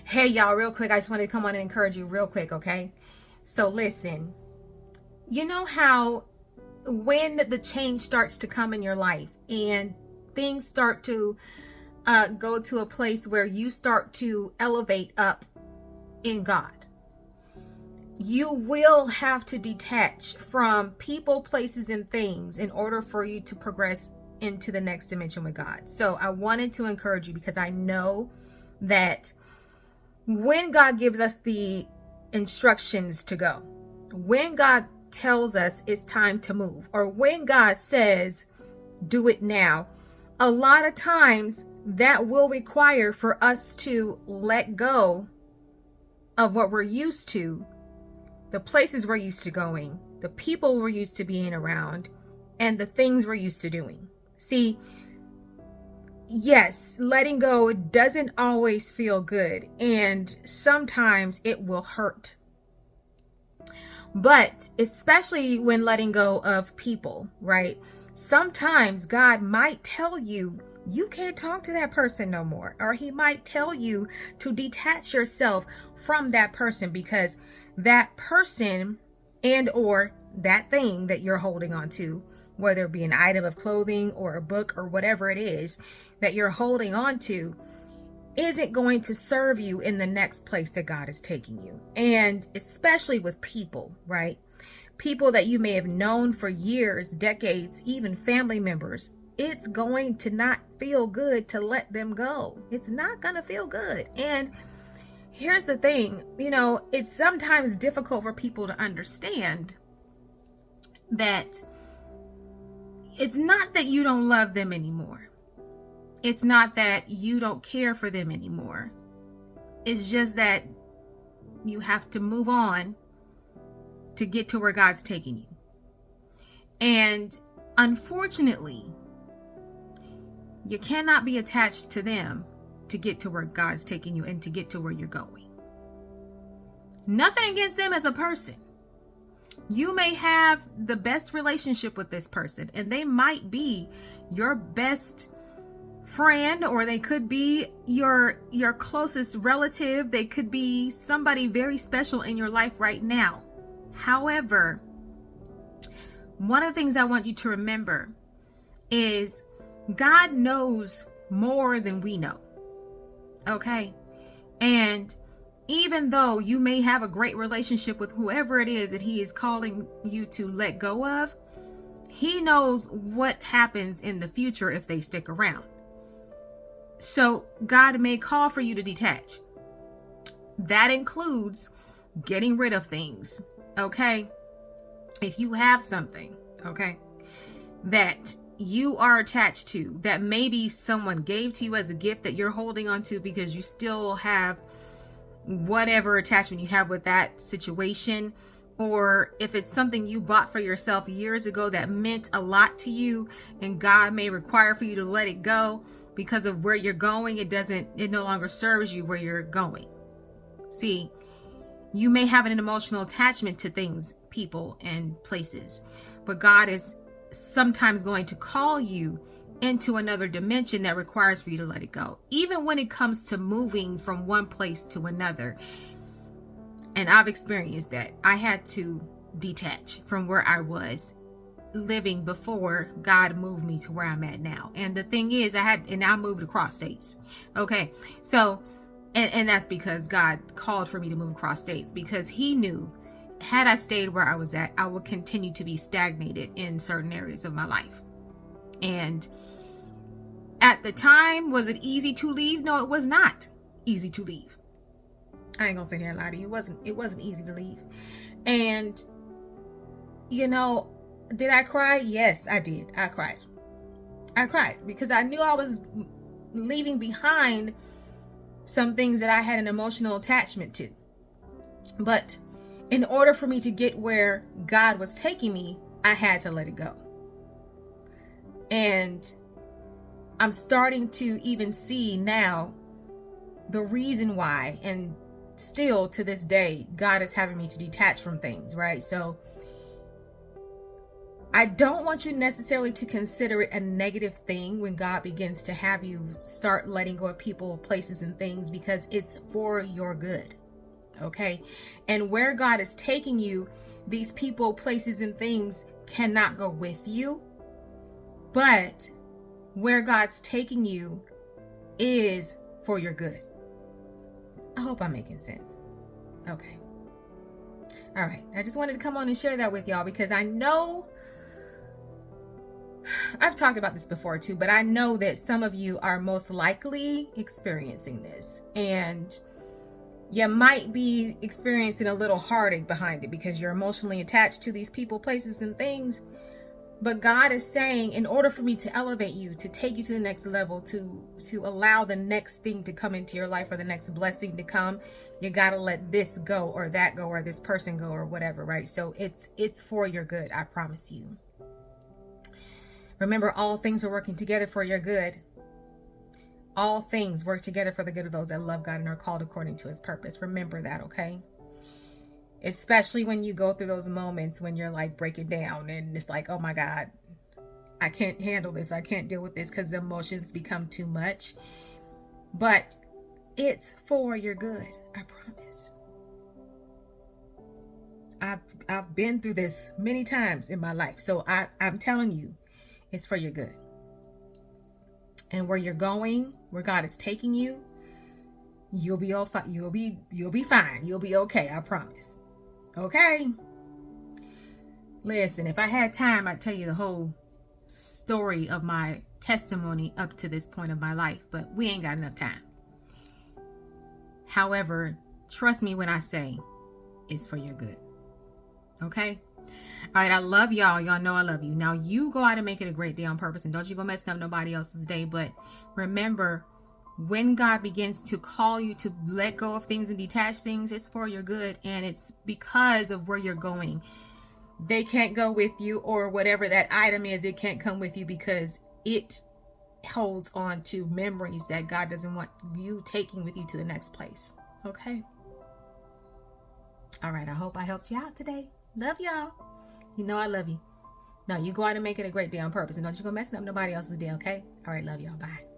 Hey, y'all, real quick. I just wanted to come on and encourage you real quick, okay? So, listen, you know how when the change starts to come in your life and things start to go to a place where you start to elevate up in God, you will have to detach from people, places, and things in order for you to progress into the next dimension with God. So, I wanted to encourage you because I know that when God gives us the instructions to go, when God tells us it's time to move, or when God says, do it now, a lot of times that will require for us to let go of what we're used to, the places we're used to going, the people we're used to being around, and the things we're used to doing. See, yes, letting go doesn't always feel good, and sometimes it will hurt. But especially when letting go of people, right? Sometimes God might tell you, you can't talk to that person no more. Or he might tell you to detach yourself from that person because that person and or that thing that you're holding on to, whether it be an item of clothing or a book or whatever it is that you're holding on to, isn't going to serve you in the next place that God is taking you. And especially with people, right? People that you may have known for years, decades, even family members. It's going to not feel good to let them go. It's not going to feel good. And here's the thing, it's sometimes difficult for people to understand that it's not that you don't love them anymore. It's not that you don't care for them anymore. It's just that you have to move on to get to where God's taking you. And unfortunately, you cannot be attached to them to get to where God's taking you and to get to where you're going. Nothing against them as a person. You may have the best relationship with this person, and they might be your best friend, or they could be your closest relative. They could be somebody very special in your life right now. However, one of the things I want you to remember is God knows more than we know. Okay? And even though you may have a great relationship with whoever it is that he is calling you to let go of, he knows what happens in the future if they stick around. So God may call for you to detach. That includes getting rid of things, okay? If you have something, okay, that you are attached to, that maybe someone gave to you as a gift that you're holding on to because you still have whatever attachment you have with that situation, or if it's something you bought for yourself years ago that meant a lot to you and God may require for you to let it go because of where you're going, it no longer serves you where you're going. See, you may have an emotional attachment to things, people, and places, but God is sometimes going to call you into another dimension that requires for you to let it go. Even when it comes to moving from one place to another. And I've experienced that. I had to detach from where I was living before God moved me to where I'm at now. And the thing is, I moved across states. Okay. So, and that's because God called for me to move across states, because he knew had I stayed where I was at, I would continue to be stagnated in certain areas of my life. And at the time, was it easy to leave? No, it was not easy to leave. I ain't gonna say that and lie to you. It wasn't easy to leave. And did I cry? Yes, I did. I cried because I knew I was leaving behind some things that I had an emotional attachment to. But in order for me to get where God was taking me, I had to let it go. And I'm starting to even see now the reason why, and still to this day, God is having me to detach from things, right? So I don't want you necessarily to consider it a negative thing when God begins to have you start letting go of people, places, and things, because it's for your good. Okay? And where God is taking you, these people, places, and things cannot go with you. But where God's taking you is for your good. I hope I'm making sense. Okay. All right. I just wanted to come on and share that with y'all, because I know I've talked about this before too, but I know that some of you are most likely experiencing this, and you might be experiencing a little heartache behind it because you're emotionally attached to these people, places, and things. But God is saying, in order for me to elevate you, to take you to the next level, to allow the next thing to come into your life, or the next blessing to come, you got to let this go, or that go, or this person go, or whatever, right? So it's for your good, I promise you. Remember, all things are working together for your good. All things work together for the good of those that love God and are called according to his purpose. Remember that, okay? Especially when you go through those moments when you're like breaking down and it's like, oh my God, I can't handle this. I can't deal with this, because the emotions become too much. But it's for your good, I promise. I've been through this many times in my life. So I'm telling you, it's for your good. And where you're going, where God is taking you, you'll be all fine. You'll be fine. You'll be okay. I promise. Okay. Listen, if I had time, I'd tell you the whole story of my testimony up to this point of my life, but we ain't got enough time. However, trust me when I say it's for your good. Okay? All right, I love y'all. Y'all know I love you. Now you go out and make it a great day on purpose, and don't you go messing up nobody else's day. But remember, when God begins to call you to let go of things and detach things, it's for your good, and it's because of where you're going. They can't go with you, or whatever that item is, it can't come with you because it holds on to memories that God doesn't want you taking with you to the next place. Okay? All right, I hope I helped you out today. Love y'all. You know I love you. Now you go out and make it a great day on purpose, and don't you go messing up nobody else's day, okay? All right, love y'all. Bye.